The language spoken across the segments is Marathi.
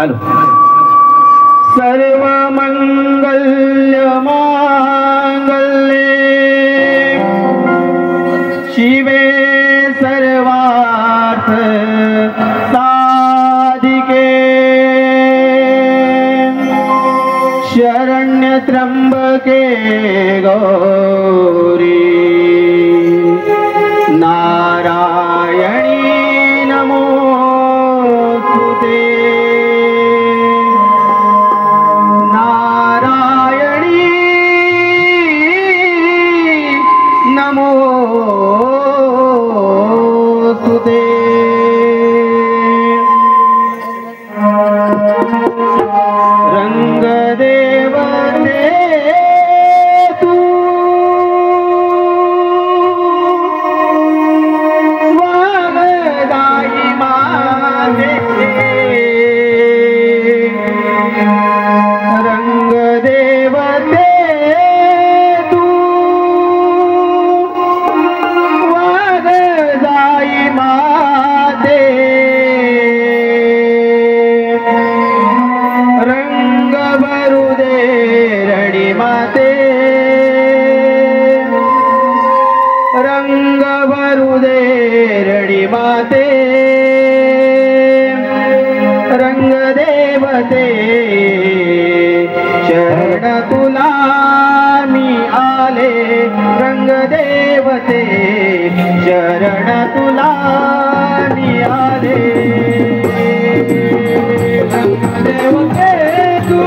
हॅलो. सर्व मंगल्य मांगल्ये शिवे सर्वार्थ साधिके शरण्य त्र्यंबके गौरी नारायणी नमोस्तुते. नारायणी नमोस्तुते. रंगदेवते तू वागदाई माझे. रंगदेवते तू वागदाई माझे. रंग भरू दे रडी माते. रंग भरू दे रडी माते. रंग देवते शरण तुला मी आले. रंग देवते शरण तुला मी आले. रंग देवते तू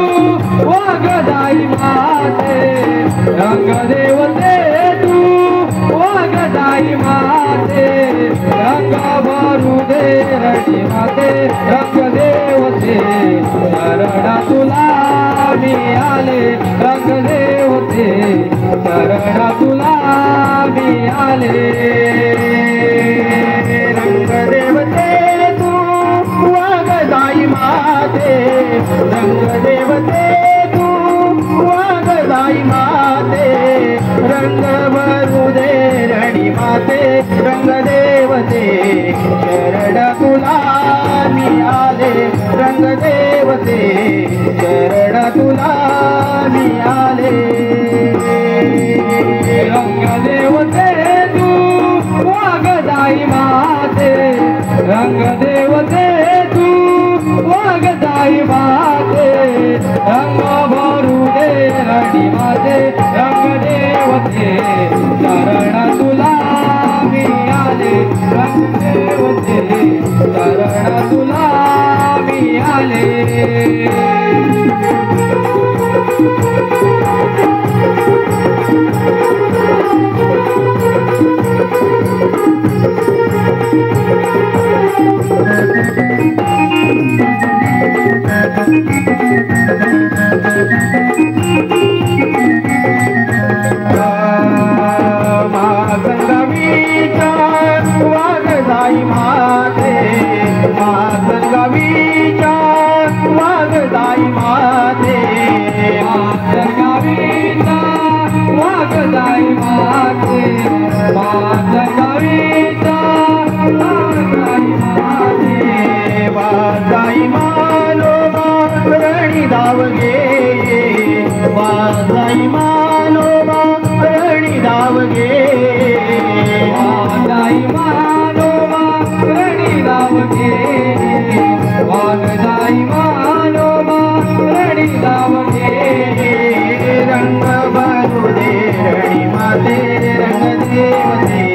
वागदाई माते. रंग देवते तू वागदाई माते. रंग भरू दे रडी माते. रंग देवते शरण तुला मी आले. रंग देवते शरण तुला मी आले. रंग देवते तू वागदाई माते. रंग देवते तू वागदाई माते. रंग भरू दे रडी माते. रंग देवते शरण तुला मी आले. रंग देवते शरण तुला मी आले. रंग देवते तू वागदाई माते. रंग देवते तू वागदाई माते. रंग भरू दे रडी माते. रंग देवते शरण तुला मी आले. रंग देवते शरण तुला मी आले. मातंगवीच्या वागदाई माते. मातंगवीच्या वागदाई माते. मातंगवीच्या वागदाई माते. मातंगवीच्या वागदाई माते. वागदाई मानोबा रणी धावगे. वागदाई मानोबा रणी धावगे. वागदाई मानोबा रणी धावगे. वागदाई मानोबा रणी धावगे. रंग भरू दे रडी माते. रंग देवते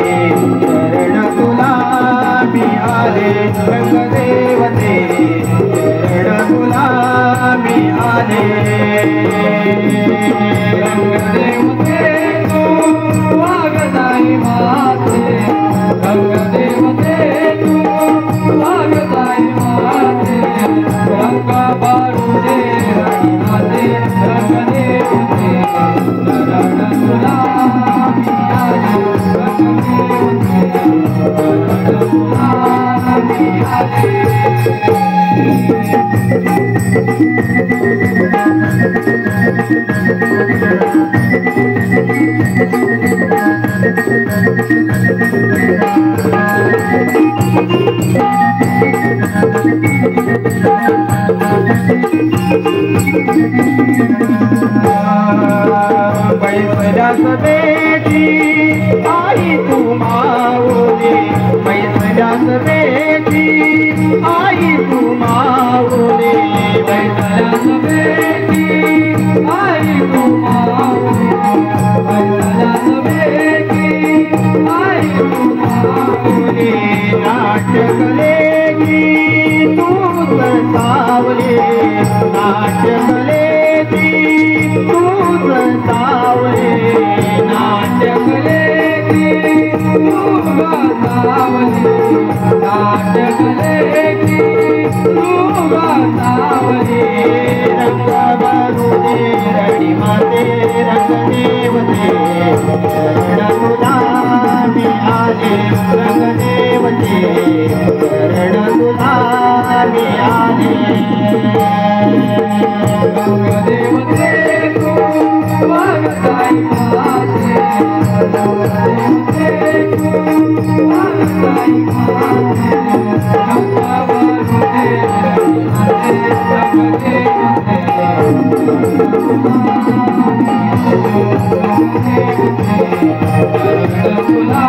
शरण तुला मी आले. रंग देवते शरण तुला मी आले. रंग देवते तू वागदाई माते. रंग देवते तू वागदाई माते. बैसल्यास बेटी आई तू माऊली बैसल्यास बेटी आई तू माऊली बैसल्यास बेटी आई तू माऊली बैसल्यास बेटी आई तू माऊली नाट्यकलेची तूच सावली नाट्यकलेची तूच सावली नाट्यकलेची तूच सावली नाट्यकलेची तूच सावली रंग भरुदे रडी माते रंग देवते शरण तुला मी आले रंग देवते शरण तुला मी आले रंग देवते तू वागताई माते रंग देवते तू वागताई माते रंग भरुदे रडी माते रंग देवते शरण तुला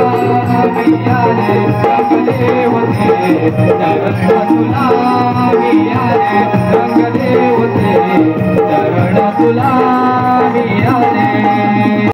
मी आले रंग देवते शरण तुला मी आले रंग देवते शरण तुला मी आले